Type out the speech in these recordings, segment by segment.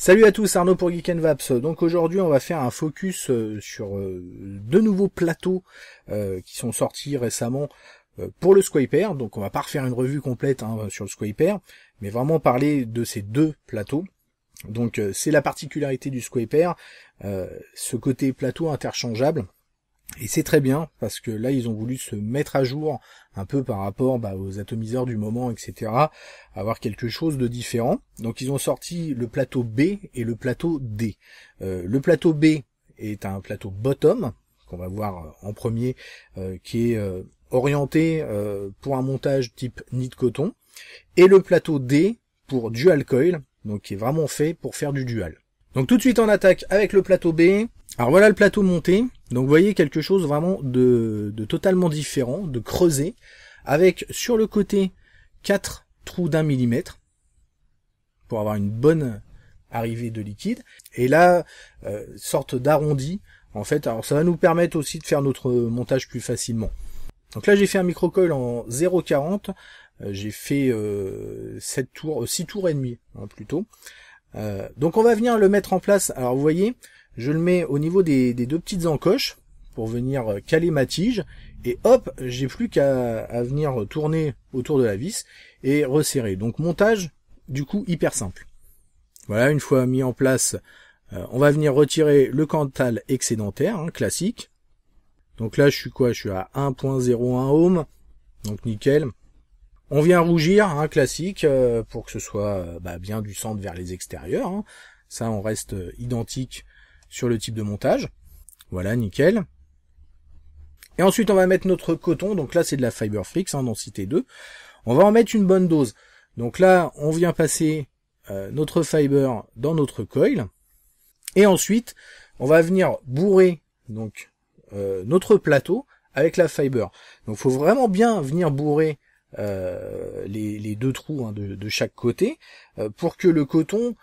Salut à tous, Arnaud pour Geek & Vaps. Donc aujourd'hui on va faire un focus sur deux nouveaux plateaux qui sont sortis récemment pour le Squaper. Donc on va pas refaire une revue complète sur le Squaper, mais vraiment parler de ces deux plateaux. Donc c'est la particularité du Squaper, ce côté plateau interchangeable. Et c'est très bien, parce que là, ils ont voulu se mettre à jour un peu par rapport aux atomiseurs du moment, etc., avoir quelque chose de différent. Donc ils ont sorti le plateau B et le plateau D. Le plateau B est un plateau bottom, qu'on va voir en premier, qui est orienté pour un montage type nid coton, et le plateau D pour dual coil, donc qui est vraiment fait pour faire du dual. Donc tout de suite on attaque avec le plateau B. Alors voilà le plateau monté, donc vous voyez quelque chose vraiment de totalement différent, de creusé, avec sur le côté 4 trous d'1 mm, pour avoir une bonne arrivée de liquide, et là, sorte d'arrondi, en fait, alors ça va nous permettre aussi de faire notre montage plus facilement. Donc là j'ai fait un microcoil en 0,40, j'ai fait 6 tours et demi, plutôt. Donc on va venir le mettre en place, alors vous voyez, je le mets au niveau des deux petites encoches pour venir caler ma tige et hop, j'ai plus qu'à venir tourner autour de la vis et resserrer. Donc montage du coup hyper simple. Voilà, une fois mis en place, on va venir retirer le Cantal excédentaire, classique. Donc là je suis à 1.01 ohm, donc nickel. On vient rougir, classique, pour que ce soit bien du centre vers les extérieurs. Ça on reste identique sur le type de montage. Voilà, nickel. Et ensuite, on va mettre notre coton. Donc là, c'est de la Fiberfrix, densité 2. On va en mettre une bonne dose. Donc là, on vient passer notre fiber dans notre coil. Et ensuite, on va venir bourrer donc notre plateau avec la fiber. Donc, il faut vraiment bien venir bourrer les deux trous de chaque côté pour que le coton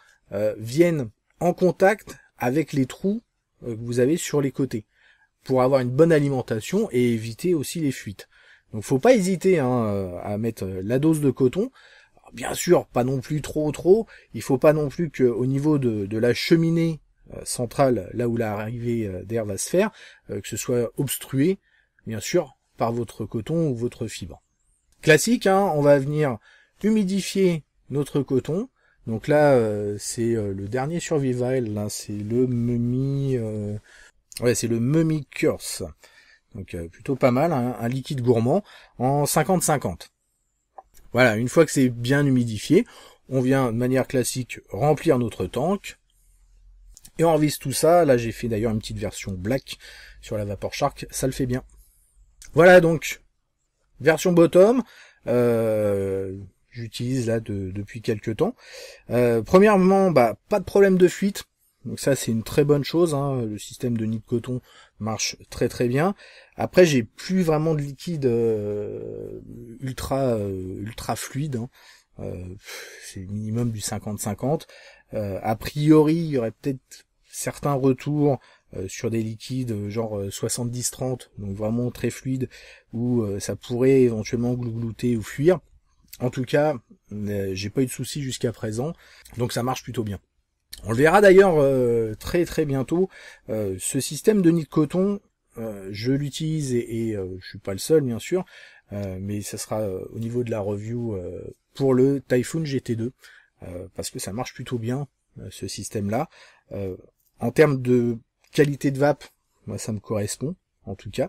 vienne en contact avec les trous que vous avez sur les côtés, pour avoir une bonne alimentation et éviter aussi les fuites. Donc faut pas hésiter à mettre la dose de coton. Alors, bien sûr, pas non plus trop, il faut pas non plus qu'au niveau de la cheminée centrale, là où l'arrivée d'air va se faire, que ce soit obstrué, bien sûr, par votre coton ou votre fibre. Classique, on va venir humidifier notre coton. Donc là, c'est le dernier survival, là, c'est le Mummy, c'est le Mummy Curse. Donc plutôt pas mal, un liquide gourmand en 50-50. Voilà, une fois que c'est bien humidifié, on vient de manière classique remplir notre tank et on revise tout ça. Là, j'ai fait d'ailleurs une petite version black sur la Vapor Shark, ça le fait bien. Voilà donc version bottom. J'utilise là depuis quelques temps. Premièrement, pas de problème de fuite. Donc ça c'est une très bonne chose. Le système de nid de coton marche très très bien. Après j'ai plus vraiment de liquide ultra fluide. C'est minimum du 50-50. A priori il y aurait peut-être certains retours sur des liquides genre 70-30, donc vraiment très fluide, où ça pourrait éventuellement glouglouter ou fuir. En tout cas, j'ai pas eu de soucis jusqu'à présent, donc ça marche plutôt bien. On le verra d'ailleurs très très bientôt. Ce système de nid de coton, je l'utilise et je suis pas le seul bien sûr, mais ça sera au niveau de la review pour le Typhoon GT2, parce que ça marche plutôt bien ce système-là. En termes de qualité de vape, moi ça me correspond en tout cas.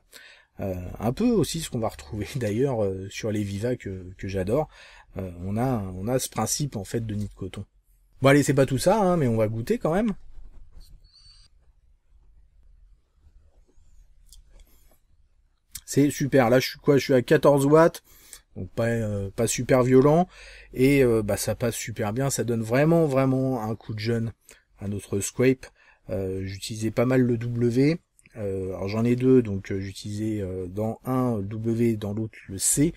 Un peu aussi ce qu'on va retrouver d'ailleurs sur les Viva que j'adore. On a ce principe en fait de nid de coton. Bon allez, c'est pas tout ça, mais on va goûter quand même. C'est super. Là je suis à 14 watts, donc pas super violent, et ça passe super bien. Ça donne vraiment un coup de jeune à notre Squape. J'utilisais pas mal le W. Alors j'en ai deux, donc j'utilisais dans un le W, dans l'autre le C.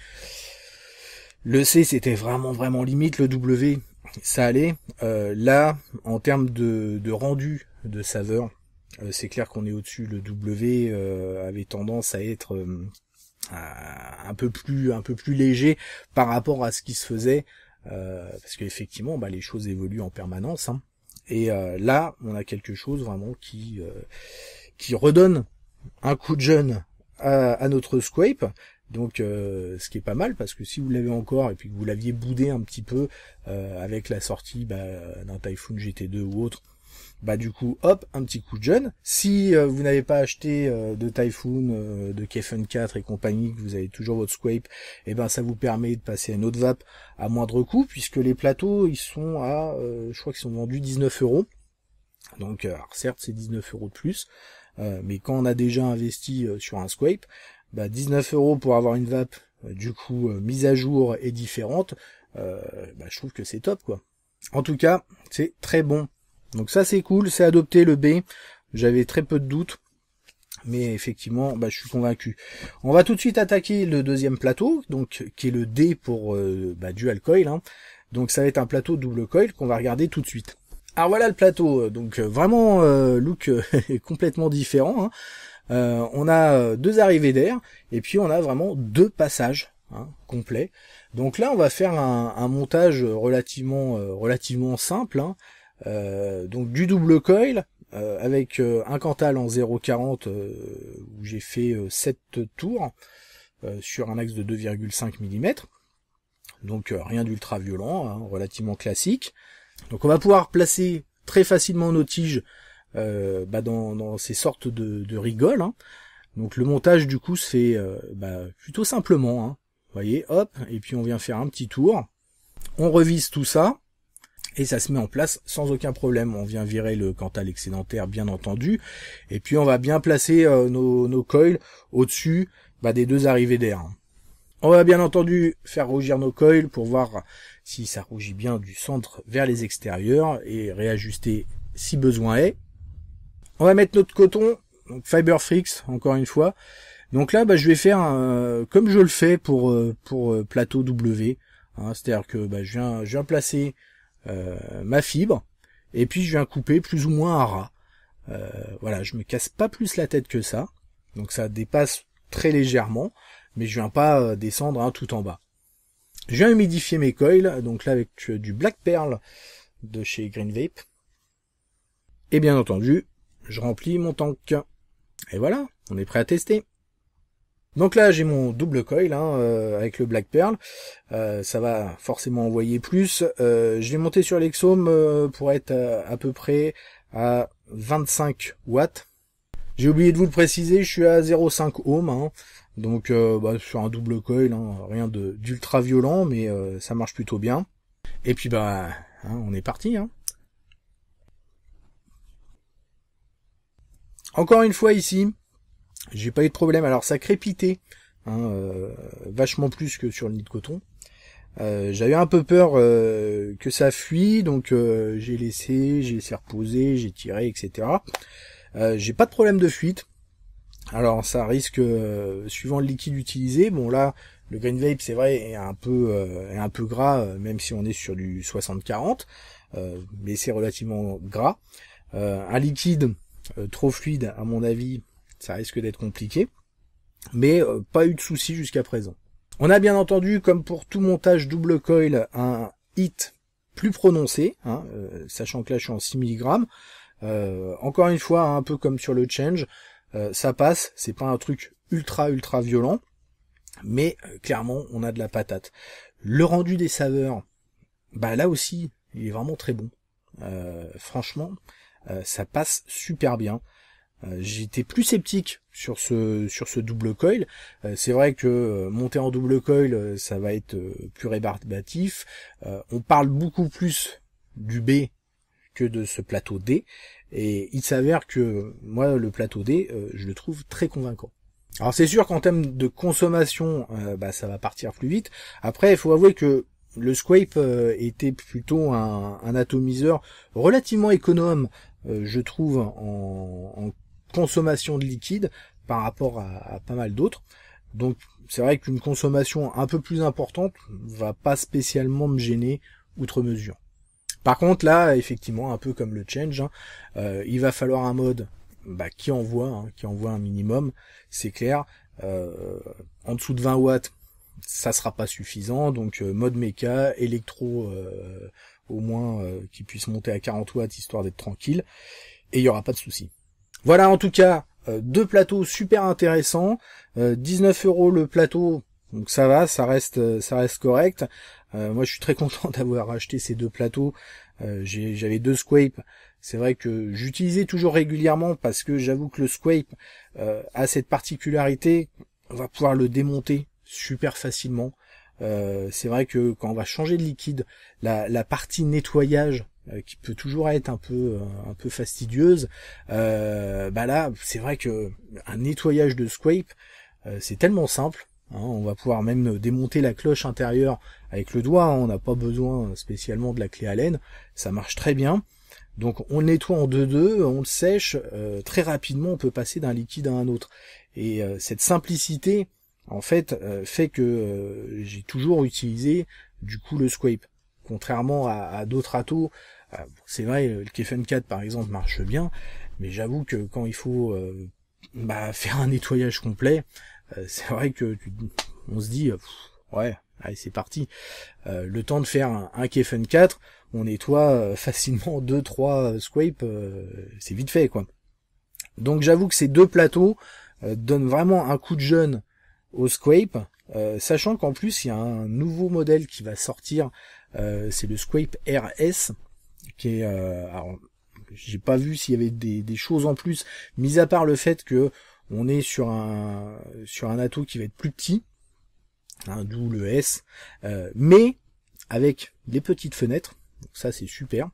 Le C c'était vraiment limite, le W ça allait. Là, en termes de rendu de saveur, c'est clair qu'on est au-dessus. Le W avait tendance à être un peu plus léger par rapport à ce qui se faisait, parce qu'effectivement les choses évoluent en permanence. Et là, on a quelque chose vraiment qui redonne un coup de jeune à notre Squape. Donc ce qui est pas mal, parce que si vous l'avez encore et puis que vous l'aviez boudé un petit peu avec la sortie d'un Typhoon GT2 ou autre, du coup hop, un petit coup de jeune. Si vous n'avez pas acheté de Typhoon, de Kefun 4 et compagnie, que vous avez toujours votre Squape, et ça vous permet de passer à une autre vape à moindre coût, puisque les plateaux ils sont à je crois qu'ils sont vendus 19€. Donc alors certes c'est 19€ de plus, mais quand on a déjà investi sur un Squape, 19€ pour avoir une vape du coup mise à jour et différente, je trouve que c'est top quoi. En tout cas, c'est très bon. Donc ça c'est cool, c'est adopté le B. J'avais très peu de doutes, mais effectivement, je suis convaincu. On va tout de suite attaquer le deuxième plateau, donc qui est le D pour dual coil. Donc ça va être un plateau double coil qu'on va regarder tout de suite. Alors voilà le plateau, donc vraiment look complètement différent. On a deux arrivées d'air et puis on a vraiment deux passages complets. Donc là on va faire un montage relativement simple. Donc du double coil avec un Cantal en 0,40 où j'ai fait 7 tours sur un axe de 2,5 mm. Donc rien d'ultra violent, relativement classique. Donc on va pouvoir placer très facilement nos tiges dans ces sortes de rigoles. Donc le montage du coup se fait plutôt simplement. Vous voyez, hop, et puis on vient faire un petit tour. On revise tout ça et ça se met en place sans aucun problème. On vient virer le Cantal excédentaire bien entendu. Et puis on va bien placer nos coils au-dessus des deux arrivées d'air. On va bien entendu faire rougir nos coils pour voir si ça rougit bien du centre vers les extérieurs et réajuster si besoin est. On va mettre notre coton, donc Fiberfrix encore une fois. Donc là je vais faire comme je le fais pour plateau W, c'est-à-dire que je viens placer ma fibre et puis je viens couper plus ou moins à ras. Voilà, je me casse pas plus la tête que ça. Donc ça dépasse très légèrement, mais je viens pas descendre tout en bas. Je viens humidifier mes coils, donc là avec du Black Pearl de chez Green Vape. Et bien entendu, je remplis mon tank. Et voilà, on est prêt à tester. Donc là j'ai mon double coil avec le Black Pearl. Ça va forcément envoyer plus. Je vais monter sur l'Exome pour être à peu près à 25 watts. J'ai oublié de vous le préciser, je suis à 0,5 ohm. Donc sur un double coil, rien d'ultra violent, mais ça marche plutôt bien. Et puis on est parti. Encore une fois ici, j'ai pas eu de problème. Alors ça crépitait vachement plus que sur le nid de coton. J'avais un peu peur que ça fuit, donc j'ai laissé reposer, j'ai tiré, etc. J'ai pas de problème de fuite. Alors ça risque, suivant le liquide utilisé, bon là, le Green Vape c'est vrai est un peu gras, même si on est sur du 60-40, mais c'est relativement gras. Un liquide trop fluide, à mon avis, ça risque d'être compliqué, mais pas eu de soucis jusqu'à présent. On a bien entendu, comme pour tout montage double coil, un hit plus prononcé, sachant que là je suis en 6 mg. Encore une fois, un peu comme sur le change, ça passe, c'est pas un truc ultra violent, mais clairement on a de la patate. Le rendu des saveurs, là aussi, il est vraiment très bon. Franchement, ça passe super bien. J'étais plus sceptique sur ce double coil. C'est vrai que monter en double coil, ça va être plus rébarbatif. On parle beaucoup plus du B que de ce plateau D. Et il s'avère que moi, le plateau D, je le trouve très convaincant. Alors c'est sûr qu'en termes de consommation, ça va partir plus vite. Après, il faut avouer que le Squape était plutôt un atomiseur relativement économe, je trouve, en consommation de liquide par rapport à pas mal d'autres. Donc c'est vrai qu'une consommation un peu plus importante va pas spécialement me gêner outre mesure. Par contre là, effectivement, un peu comme le change, il va falloir un mode qui envoie un minimum, c'est clair. En dessous de 20 watts, ça sera pas suffisant, donc mode méca, électro, au moins qu'il puisse monter à 40 watts histoire d'être tranquille, et il y aura pas de souci. Voilà, en tout cas, deux plateaux super intéressants, 19 € le plateau, donc ça va, ça reste correct. Moi je suis très content d'avoir acheté ces deux plateaux. J'avais deux Squape. C'est vrai que j'utilisais toujours régulièrement parce que j'avoue que le Squape a cette particularité, on va pouvoir le démonter super facilement. C'est vrai que quand on va changer de liquide, la partie nettoyage qui peut toujours être un peu fastidieuse, bah là c'est vrai que un nettoyage de Squape c'est tellement simple. On va pouvoir même démonter la cloche intérieure avec le doigt, on n'a pas besoin spécialement de la clé Allen, ça marche très bien. Donc on le nettoie en 2-2, on le sèche, très rapidement on peut passer d'un liquide à un autre. Et cette simplicité, en fait, fait que j'ai toujours utilisé du coup le Squape. Contrairement à d'autres atos, c'est vrai, le Kefun 4 par exemple marche bien, mais j'avoue que quand il faut faire un nettoyage complet, c'est vrai que on se dit ouais, allez c'est parti. Le temps de faire un Kefun 4, on nettoie facilement 2-3 Squape, c'est vite fait quoi. Donc j'avoue que ces deux plateaux donnent vraiment un coup de jeune au Squape, sachant qu'en plus il y a un nouveau modèle qui va sortir, c'est le Squape RS, qui est alors j'ai pas vu s'il y avait des choses en plus, mis à part le fait que on est sur un atout qui va être plus petit, d'où le S, mais avec les petites fenêtres. Donc ça c'est super.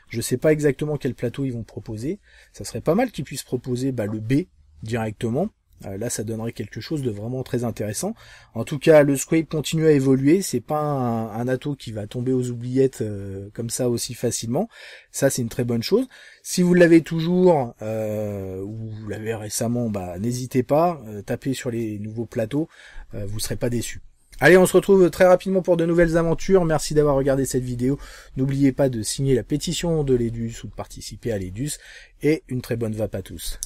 Je sais pas exactement quel plateau ils vont proposer. Ça serait pas mal qu'ils puissent proposer le B directement. Là ça donnerait quelque chose de vraiment très intéressant. En tout cas le Squape continue à évoluer, c'est pas un atout qui va tomber aux oubliettes comme ça aussi facilement. Ça c'est une très bonne chose. Si vous l'avez toujours ou vous l'avez récemment, n'hésitez pas, tapez sur les nouveaux plateaux, vous serez pas déçus. Allez, on se retrouve très rapidement pour de nouvelles aventures. Merci d'avoir regardé cette vidéo. N'oubliez pas de signer la pétition de l'Edus ou de participer à l'Edus. Et une très bonne vape à tous.